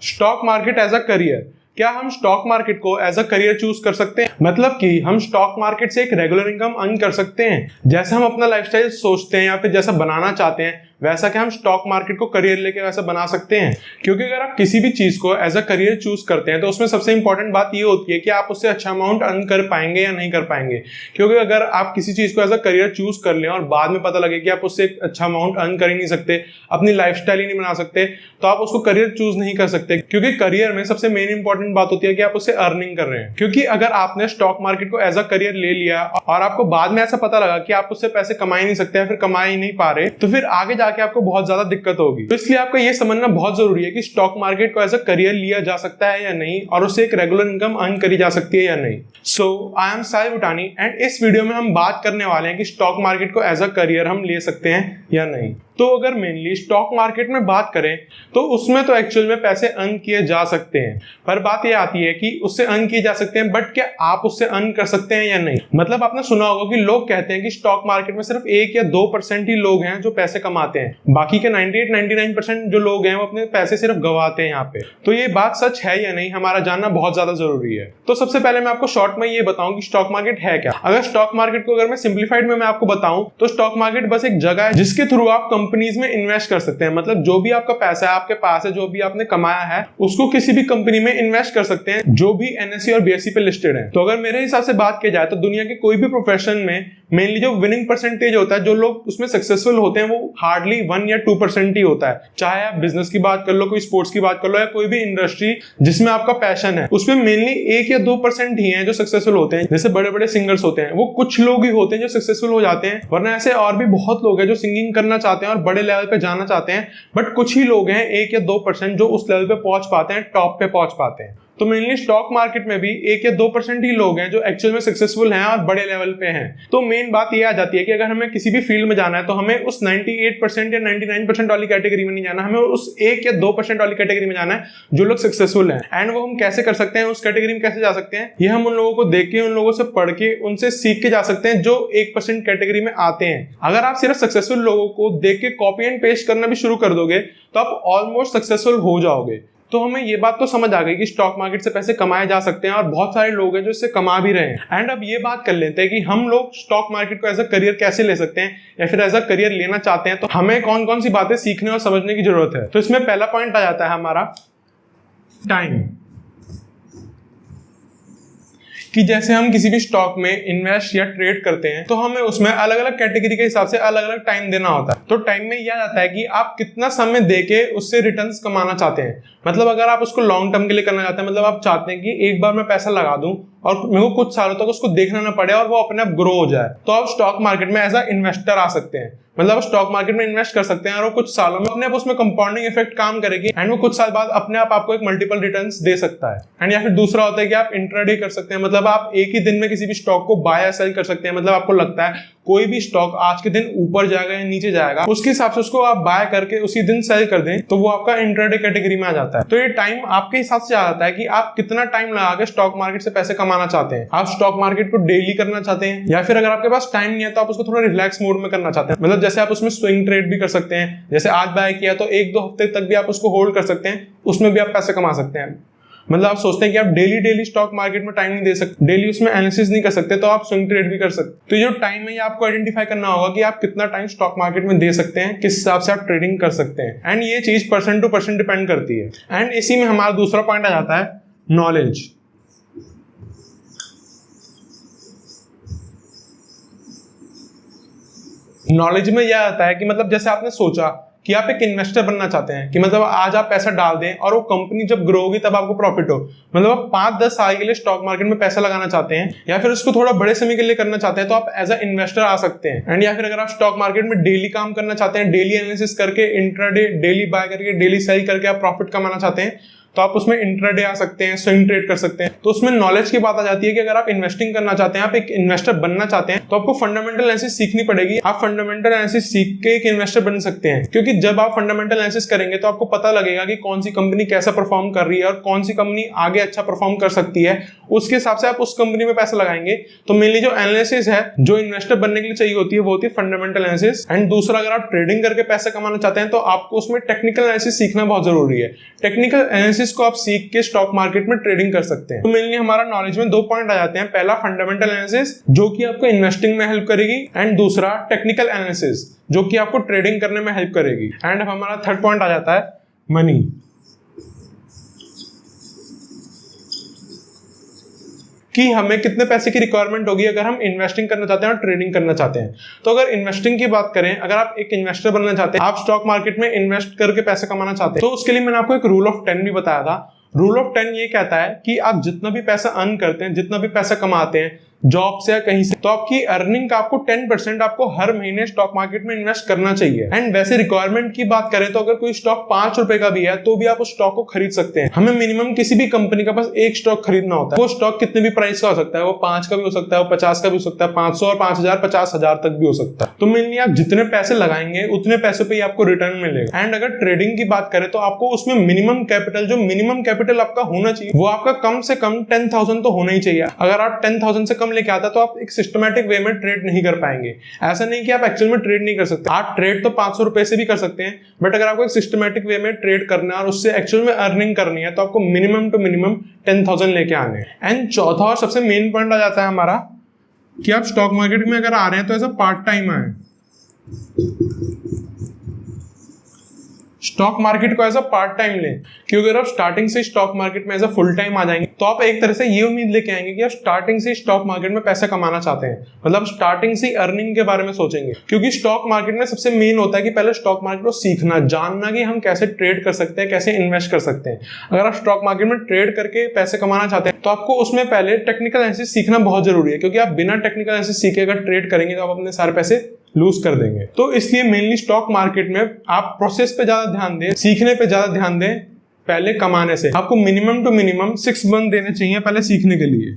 Stock market as a career. क्या हम stock market को एज अ करियर चूज कर सकते हैं? मतलब कि हम स्टॉक मार्केट से एक रेगुलर इनकम अर्न कर सकते हैं, जैसे हम अपना लाइफस्टाइल सोचते हैं या फिर जैसा बनाना चाहते हैं वैसा क्या हम स्टॉक मार्केट को करियर लेके वैसा बना सकते हैं? क्योंकि अगर आप किसी भी चीज को एज अ करियर चूज करते हैं तो उसमें सबसे इंपॉर्टेंट बात ये होती है कि आप उससे अच्छा अमाउंट अर्न कर पाएंगे या नहीं कर पाएंगे। क्योंकि अगर आप किसी चीज को एज अ करियर चूज कर लें और बाद में पता लगे कि आप उससे एक अच्छा अमाउंट अर्न कर ही नहीं सकते, अपनी लाइफस्टाइल ही नहीं बना सकते, तो आप उसको करियर चूज नहीं कर सकते। क्योंकि करियर में सबसे मेन इंपॉर्टेंट बात होती है कि आप उससे अर्निंग कर रहे हैं। क्योंकि अगर आपने स्टॉक मार्केट को एज अ करियर ले लिया और आपको बाद में ऐसा पता लगा कि आप उससे पैसे कमा ही नहीं सकते या फिर कमा ही नहीं पा रहे, तो फिर आगे जाके आपको बहुत ज्यादा दिक्कत होगी। तो इसलिए आपको यह समझना बहुत जरूरी है कि स्टॉक मार्केट को एज अ करियर लिया जा सकता है या नहीं, और उससे एक रेगुलर इनकम अर्न करी जा सकती है या नहीं। सो I am Sahil Bhutani and इस वीडियो में हम बात करने वाले हैं कि स्टॉक मार्केट को एज अ करियर हम ले सकते हैं या नहीं। तो अगर मेनली स्टॉक मार्केट में बात करें तो उसमें तो एक्चुअल में पैसे अर्न किए जा सकते हैं, पर बात यह आती है कि उससे अर्न किए जा सकते हैं, बट क्या आप उससे अर्न कर सकते हैं या नहीं। मतलब आपने सुना होगा कि लोग कहते हैं कि स्टॉक मार्केट में सिर्फ 1 या 2% ही लोग हैं जो पैसे कमाते हैं, बाकी के 98-99% जो लोग हैं वो अपने पैसे सिर्फ गवाते हैं यहाँ पे। तो ये बात सच है या नहीं, हमारा जानना बहुत ज्यादा जरूरी है। तो सबसे पहले मैं आपको शॉर्ट में ये बताऊं कि स्टॉक मार्केट है क्या। अगर स्टॉक मार्केट को अगर मैं सिंप्लीफाइड में मैं आपको बताऊं तो स्टॉक मार्केट बस एक जगह है जिसके थ्रू आप कंपनीज में इन्वेस्ट कर सकते हैं। मतलब जो भी आपका पैसा है आपके पास है, जो भी आपने कमाया है, उसको किसी भी कंपनी में इन्वेस्ट कर सकते हैं जो भी एनएसई और बीएसई पे लिस्टेड है। तो अगर मेरे हिसाब से बात की जाए तो दुनिया के कोई भी प्रोफेशन में मेनली जो विनिंग परसेंटेज होता है, जो लोग उसमें सक्सेसफुल होते हैं, वो हार्डली 1 या 2% ही होता है। चाहे आप बिजनेस की बात कर लो, कोई स्पोर्ट्स की बात कर लो, या कोई भी इंडस्ट्री जिसमें आपका पैशन है, उसमें मेनली 1 या 2% ही हैं जो सक्सेसफुल होते हैं। जैसे बड़े बड़े सिंगर्स होते हैं, वो कुछ लोग ही होते हैं जो सक्सेसफुल हो जाते हैं, वरना ऐसे और भी बहुत लोग हैं जो सिंगिंग करना चाहते हैं और बड़े लेवल पे जाना चाहते हैं, बट कुछ ही लोग हैं 1 या 2% जो उस लेवल पे पहुंच पाते हैं, टॉप पे पहुंच पाते हैं। तो मेनली स्टॉक मार्केट में भी 1 या 2% ही लोग हैं जो एक्चुअल में सक्सेसफुल हैं और बड़े लेवल पे हैं। तो मेन बात ये आ जाती है कि अगर हमें किसी भी फील्ड में जाना है तो हमें उस 98% या 99% वाली कैटेगरी में नहीं जाना, हमें उस 1 या 2% वाली कैटेगरी में जाना है जो लोग सक्सेसफुल हैं। एंड वो हम कैसे कर सकते हैं, उस कैटेगरी में कैसे जा सकते हैं, ये हम उन लोगों को देख के, उन लोगों से पढ़ के, उनसे सीख के जा सकते हैं जो 1% कैटेगरी में आते हैं। अगर आप सिर्फ सक्सेसफुल लोगों को देख के कॉपी एंड पेस्ट करना भी शुरू कर दोगे तो आप ऑलमोस्ट सक्सेसफुल हो जाओगे। तो हमें ये बात तो समझ आ गई कि स्टॉक मार्केट से पैसे कमाए जा सकते हैं और बहुत सारे लोग हैं जो इससे कमा भी रहे हैं। एंड अब ये बात कर लेते हैं कि हम लोग स्टॉक मार्केट को एज अ करियर कैसे ले सकते हैं, या फिर एज अ करियर लेना चाहते हैं तो हमें कौन कौन सी बातें सीखने और समझने की जरूरत है। तो इसमें पहला पॉइंट आ जाता है हमारा टाइम, कि जैसे हम किसी भी स्टॉक में इन्वेस्ट या ट्रेड करते हैं तो हमें उसमें अलग अलग कैटेगरी के हिसाब से अलग अलग टाइम देना होता है। तो टाइम में यह आता है कि आप कितना समय देके उससे रिटर्न्स कमाना चाहते हैं। मतलब अगर आप उसको लॉन्ग टर्म के लिए करना चाहते हैं, मतलब आप चाहते हैं कि एक बार मैं पैसा लगा दूं और मेरे को कुछ सालों तक उसको देखना ना पड़े और वो अपने आप ग्रो हो जाए, तो आप स्टॉक मार्केट में एज अ इन्वेस्टर आ सकते हैं। मतलब स्टॉक मार्केट में इन्वेस्ट कर सकते हैं और वो कुछ सालों में अपने आप उसमें कंपाउंडिंग इफेक्ट काम करेगी एंड वो कुछ साल बाद अपने आप आपको एक मल्टीपल रिटर्न्स दे सकता है। एंड या फिर दूसरा होता है कि आप इंट्राडे कर सकते हैं। मतलब आप एक ही दिन में किसी भी स्टॉक को बाय या सेल कर सकते हैं। मतलब आपको लगता है कोई भी स्टॉक आज के दिन ऊपर जाएगा या नीचे जाएगा, उसके हिसाब से उसको आप बाय करके उसी दिन सेल कर दें, तो वो आपका इंट्राडे कैटेगरी में आ जाता है। तो ये टाइम आपके हिसाब से आ जाता है कि आप कितना टाइम लगा के स्टॉक मार्केट से पैसे कमाना चाहते हैं। आप स्टॉक मार्केट को डेली करना चाहते हैं, या फिर अगर आपके पास टाइम नहीं है तो आप उसको थोड़ा रिलैक्स मोड में करना चाहते हैं। मतलब जैसे आप उसमें स्विंग ट्रेड भी कर सकते हैं, जैसे आज बाय किया तो 1-2 हफ्ते तक भी आप उसको होल्ड कर सकते हैं, उसमें भी आप पैसे कमा सकते हैं। मतलब आप सोचते हैं कि आप डेली स्टॉक मार्केट में टाइम नहीं दे सकते, डेली उसमें एनालिसिस नहीं कर सकते, तो आप स्विंग ट्रेड भी कर सकते। तो जो टाइम है ये आपको आइडेंटिफाई करना होगा कि आप कितना टाइम स्टॉक मार्केट में दे सकते हैं, किस हिसाब से आप ट्रेडिंग कर सकते हैं। एंड ये चीज पर्सन टू पर्सन डिपेंड करती है। एंड इसी में हमारा दूसरा पॉइंट आ जाता है नॉलेज। नॉलेज में यह आता है कि मतलब जैसे आपने सोचा कि आप एक इन्वेस्टर बनना चाहते हैं, कि मतलब आज आप पैसा डाल दें और वो कंपनी जब ग्रो होगी तब आपको प्रॉफिट हो। मतलब आप 5-10 साल के लिए स्टॉक मार्केट में पैसा लगाना चाहते हैं, या फिर उसको थोड़ा बड़े समय के लिए करना चाहते हैं, तो आप एज अ इन्वेस्टर आ सकते हैं। एंड या फिर अगर आप स्टॉक मार्केट में डेली काम करना चाहते हैं, डेली एनालिसिस करके, इंट्राडे डेली बाय करके, डेली सेल करके आप प्रॉफिट कमाना चाहते हैं, तो आप उसमें इंट्राडे आ सकते हैं, स्विंग ट्रेड कर सकते हैं। तो उसमें नॉलेज की बात आ जाती है कि अगर आप इन्वेस्टिंग करना चाहते हैं, आप एक इन्वेस्टर बनना चाहते हैं, तो आपको फंडामेंटल एनालिसिस सीखनी पड़ेगी। आप फंडामेंटल एनालिसिस सीख के एक इन्वेस्टर बन सकते हैं, क्योंकि जब आप फंडामेंटल एनालिसिस करेंगे तो आपको पता लगेगा कि कौन सी कंपनी कैसा परफॉर्म कर रही है और कौन सी कंपनी आगे अच्छा परफॉर्म कर सकती है। उसके हिसाब से आप उस कंपनी में पैसा लगाएंगे। तो मेनली जो एनालिसिस है जो इन्वेस्टर बनने के लिए चाहिए होती है वो होती है फंडामेंटल एनालिसिस। एंड दूसरा, अगर आप ट्रेडिंग करके पैसा कमाना चाहते हैं तो आपको उसमें टेक्निकल एनालिसिस सीखना बहुत जरूरी है। टेक्निकल एनालिसिस एनालिसिस को आप सीख के स्टॉक मार्केट में ट्रेडिंग कर सकते हैं। तो मेनली हमारा नॉलेज में 2 पॉइंट आ जाते हैं। पहला फंडामेंटल एनालिसिस जो कि आपको इन्वेस्टिंग में हेल्प करेगी, एंड दूसरा टेक्निकल एनालिसिस जो कि आपको ट्रेडिंग करने में हेल्प करेगी। एंड अब हमारा थर्ड पॉइंट आ जाता है मनी। कि हमें कितने पैसे की रिक्वायरमेंट होगी अगर हम इन्वेस्टिंग करना चाहते हैं और ट्रेडिंग करना चाहते हैं। तो अगर इन्वेस्टिंग की बात करें, अगर आप एक इन्वेस्टर बनना चाहते हैं, आप स्टॉक मार्केट में इन्वेस्ट करके पैसे कमाना चाहते हैं, तो उसके लिए मैंने आपको एक रूल ऑफ 10 भी बताया था। रूल ऑफ 10 ये कहता है कि आप जितना भी पैसा अर्न करते हैं, जितना भी पैसा कमाते हैं जॉब से या कहीं से, तो आपकी अर्निंग का आपको 10% आपको हर महीने स्टॉक मार्केट में इन्वेस्ट करना चाहिए। एंड वैसे रिक्वायरमेंट की बात करें तो अगर कोई स्टॉक 5 रुपए का भी है तो भी आप उस स्टॉक को खरीद सकते हैं। हमें मिनिमम किसी भी कंपनी का बस एक स्टॉक खरीदना होता है। वो स्टॉक कितने भी प्राइस का हो सकता है, वो 5 का भी हो सकता है, वो 50 का भी हो सकता है, 500 और 5000 50,000 तक भी हो सकता है। तो मेनली आप जितने पैसे लगाएंगे उतने पैसे पे ही आपको रिटर्न मिलेगा। एंड अगर ट्रेडिंग की बात करें तो आपको उसमें मिनिमम कैपिटल, जो मिनिमम कैपिटल आपका होना चाहिए वो आपका कम से कम 10,000 तो होना ही चाहिए। अगर आप 10,000 से कम लेके आता तो आप एक सिस्टमैटिक वे में ट्रेड नहीं कर पाएंगे। ऐसा नहीं कि आप एक्चुअल में ट्रेड नहीं कर सकते, आप ट्रेड तो 500 रुपए से भी कर सकते हैं, बट अगर आपको एक सिस्टमैटिक वे में ट्रेड करना है और उससे एक्चुअल में अर्निंग करनी है तो आपको मिनिमम टू मिनिमम 10,000 लेके आने हैं। एंड चौथा और सबसे मेन पॉइंट आ जाता है हमारा कि आप स्टॉक मार्केट में अगर आ रहे हैं तो एज अ पार्ट टाइम आए। स्टॉक मार्केट को एज अ पार्ट टाइम लें, क्योंकि अगर आप स्टार्टिंग से स्टॉक मार्केट में एज अ फुल टाइम आ जाएंगे तो आप एक तरह से ये उम्मीद लेके आएंगे कि आप स्टार्टिंग से स्टॉक मार्केट में पैसा कमाना चाहते हैं, मतलब स्टार्टिंग से अर्निंग के बारे में सोचेंगे। क्योंकि स्टॉक मार्केट में सबसे मेन होता है कि पहले स्टॉक मार्केट को सीखना, जानना कि हम कैसे ट्रेड कर सकते हैं, कैसे इन्वेस्ट कर सकते हैं। अगर आप स्टॉक मार्केट में ट्रेड करके पैसे कमाना चाहते हैं तो आपको उसमें पहले टेक्निकल एनालिसिस सीखना बहुत जरूरी है, क्योंकि आप बिना टेक्निकल एनालिसिस सीखे अगर ट्रेड करेंगे तो आप अपने सारे पैसे लूज कर देंगे। तो इसलिए मेनली स्टॉक मार्केट में आप प्रोसेस पे ज्यादा ध्यान दें, सीखने पे ज्यादा ध्यान दें पहले कमाने से। आपको मिनिमम टू मिनिमम 6 मंथ देने चाहिए पहले सीखने के लिए।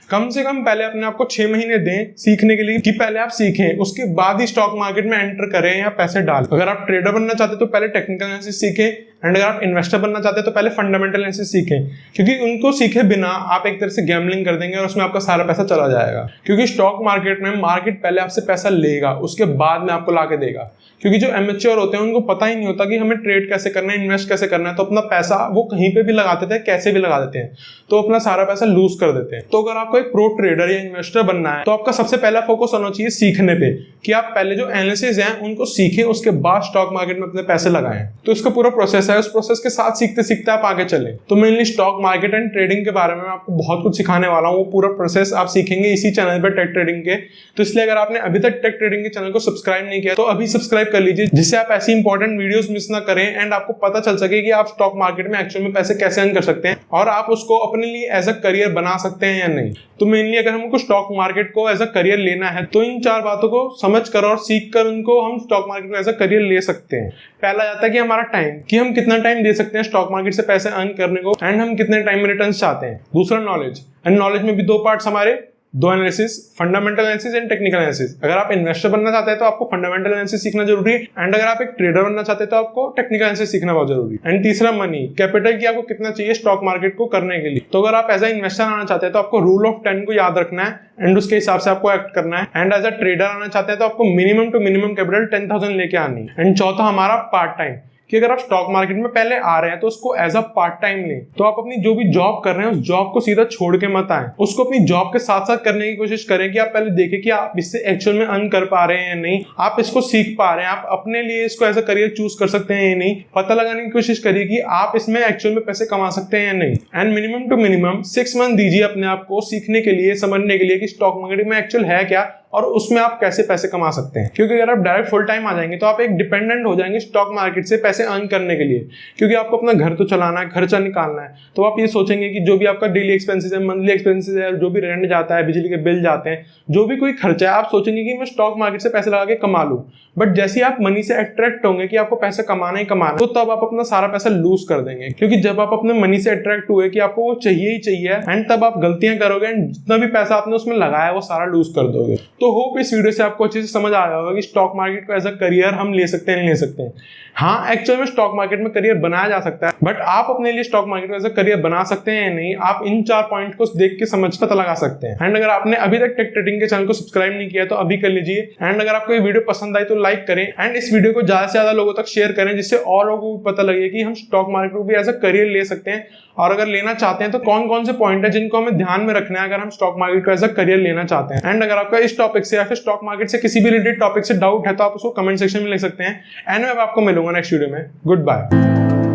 कम से कम पहले अपने आप को 6 महीने दें सीखने के लिए, कि पहले आप सीखें, उसके बाद ही स्टॉक मार्केट में एंटर करें या पैसे डालें। अगर आप ट्रेडर बनना चाहते हैं तो पहले टेक्निकल एनालिसिस सीखें, एंड अगर आप इन्वेस्टर बनना चाहते हैं तो पहले फंडामेंटल एनालिसिस सीखें, क्योंकि उनको सीखे बिना आप एक तरह से गैम्बलिंग कर देंगे और उसमें आपका सारा पैसा चला जाएगा। क्योंकि स्टॉक मार्केट में मार्केट पहले आपसे पैसा लेगा, उसके बाद में आपको लाके देगा। क्योंकि जो एमेच्योर होते हैं उनको पता ही नहीं होता कि हमें ट्रेड कैसे करना है, इन्वेस्ट कैसे करना है, तो अपना पैसा वो कहीं पे भी लगा देते हैं, कैसे भी लगा देते हैं, तो अपना सारा पैसा लूज कर देते हैं। तो अगर आपको एक प्रो ट्रेडर या इन्वेस्टर बनना है तो आपका सबसे पहला फोकस होना चाहिए सीखने पे, कि आप पहले जो एनालिसिस हैं उनको सीखें, उसके बाद स्टॉक मार्केट में अपने पैसे लगाएं। तो इसका पूरा प्रोसेस है, उस प्रोसेस के साथ सीखते सीखते आप आगे चलें। तो mainly stock market and trading के बारे में मैं आपको बहुत कुछ सिखाने वाला हूँ, वो पूरा प्रोसेस आप सीखेंगे इसी चैनल पे टेक ट्रेडिंग के। तो इसलिए अगर आपने अभी तक टेक ट्रेडिंग के चैनल को सब्सक्राइब नहीं किया तो अभी सब्सक्राइब कर लीजिए, जिससे आप ऐसी इंपॉर्टेंट वीडियोस मिस ना करें एंड आपको पता चल सके कि आप स्टॉक मार्केट में एक्चुअल में पैसे कैसे अर्न कर सकते हैं और आप उसको अपने लिए एज अ करियर बना सकते हैं या नहीं। तो मेनली अगर हमको स्टॉक मार्केट को एज अ करियर लेना है तो इन 4 बातों को समझ कर और सीख कर उनको हम स्टॉक मार्केट में एज अ करियर ले सकते हैं। पहला जाता है कि हमारा टाइम, कि हम कितना टाइम दे सकते हैं स्टॉक मार्केट से पैसे अर्न करने को, एंड हम कितने टाइम में रिटर्न चाहते हैं। दूसरा नॉलेज, एंड नॉलेज में भी 2 पार्ट्स हमारे, 2 analysis, fundamental analysis and technical analysis. अगर आप इन्वेस्टर बनना चाहते हैं तो आपको फंडामेंटल एनालिसिस सीखना जरूरी है, एंड अगर आप एक ट्रेडर बनना चाहते हैं तो आपको टेक्निकल एनालिसिस सीखना बहुत जरूरी है। एंड तीसरा मनी, कैपिटल, की आपको कितना चाहिए स्टॉक मार्केट को करने के लिए। तो अगर आप एज अ इन्वेस्टर आना चाहते हैं तो आपको रूल ऑफ 10 को याद रखना है एंड उसके हिसाब से आपको एक्ट करना है। एंड एज अ ट्रेडर आना चाहते हैं तो आपको मिनिमम टू मिनिमम कैपिटल 10,000 लेके आनी है। एंड चौथा हमारा पार्ट टाइम, कि अगर आप स्टॉक मार्केट में पहले आ रहे हैं तो उसको एज अ पार्ट टाइम लें। तो आप अपनी जो भी जॉब कर रहे हैं उस जॉब को सीधा छोड़ के मत आए, उसको अपनी जॉब के साथ साथ करने की कोशिश करें, कि आप पहले देखें कि आप इससे एक्चुअल में अर्न कर पा रहे हैं या नहीं, आप इसको सीख पा रहे हैं, आप अपने लिए इसको एज अ करियर चूज कर सकते हैं या नहीं, पता लगाने की कोशिश करिए कि आप इसमें एक्चुअल में पैसे कमा सकते हैं या नहीं। And minimum to minimum 6 month दीजिए अपने आप को सीखने के लिए, समझने के लिए कि स्टॉक मार्केट में एक्चुअल है क्या और उसमें आप कैसे पैसे कमा सकते हैं। क्योंकि अगर आप डायरेक्ट फुल टाइम आ जाएंगे तो आप एक डिपेंडेंट हो जाएंगे स्टॉक मार्केट से पैसे अर्न करने के लिए, क्योंकि आपको अपना घर तो चलाना है, खर्चा निकालना है। तो आप ये सोचेंगे कि जो भी आपका डेली एक्सपेंसेस है, मंथली एक्सपेंसेस है, जो भी रेंट जाता है, बिजली के बिल जाते हैं, जो भी कोई खर्चा है, आप सोचेंगे कि मैं स्टॉक मार्केट से पैसे लगा के कमा लूं। बट जैसे आप मनी से अट्रैक्ट होंगे कि आपको पैसा कमाना ही कमाना, तो तब आप अपना सारा पैसा लूज कर देंगे। क्योंकि जब आप अपने मनी से अट्रैक्ट हुए कि आपको वो चाहिए ही चाहिए, एंड तब आप गलतियां करोगे एंड जितना भी पैसा आपने उसमें लगाया वो सारा लूज कर दोगे। तो तो होप इस वीडियो से आपको अच्छे से समझ आया होगा कि स्टॉक मार्केट को एज अ करियर हम ले सकते हैं नहीं ले सकते हैं। हाँ, एक्चुअल में स्टॉक मार्केट में करियर बनाया जा सकता है, बट आप अपने लिए स्टॉक मार्केट को एज अ करियर बना सकते हैं या नहीं, आप इन 4 पॉइंट को देख के समझ पता लगा सकते हैं। एंड अगर आपने अभी तक टेक ट्रेडिंग के चैनल को सब्सक्राइब नहीं किया तो अभी कर लीजिए। एंड अगर आपको ये वीडियो पसंद आई तो लाइक करें एंड इस वीडियो को ज्यादा से ज्यादा लोगों तक शेयर करें, जिससे और लोगों को पता लगे कि हम स्टॉक मार्केट को भी एज अ करियर ले सकते हैं। और अगर लेना चाहते हैं तो कौन कौन से पॉइंट है जिनको हमें ध्यान में रखना है अगर हम स्टॉक मार्केट को एज अ करियर लेना चाहते हैं। एंड अगर आपका इस टॉपिक से या फिर स्टॉक मार्केट से किसी भी रिलेटेड टॉपिक से डाउट है तो आप उसको कमेंट सेक्शन में लिख सकते हैं। एंड मैं आपको मिलूंगा नेक्स्ट वीडियो में। Good bye.